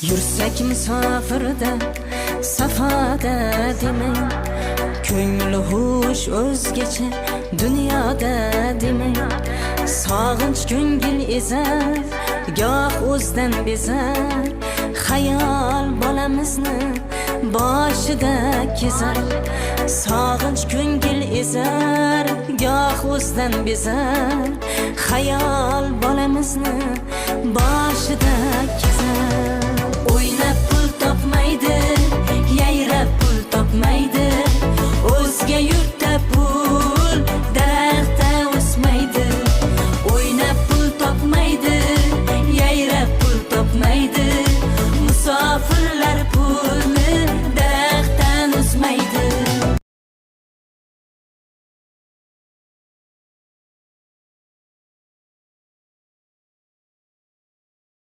Yursak musofirda, safada demang, ko'ngli xush o'zgacha dunyoda demang. Sog'inch ko'ngil ezar, goh o'zdan bezar, xayol bolamizni boshida kezar. Sog'inch ko'ngil ezar, goh o'zdan bezar, xayol bolamizni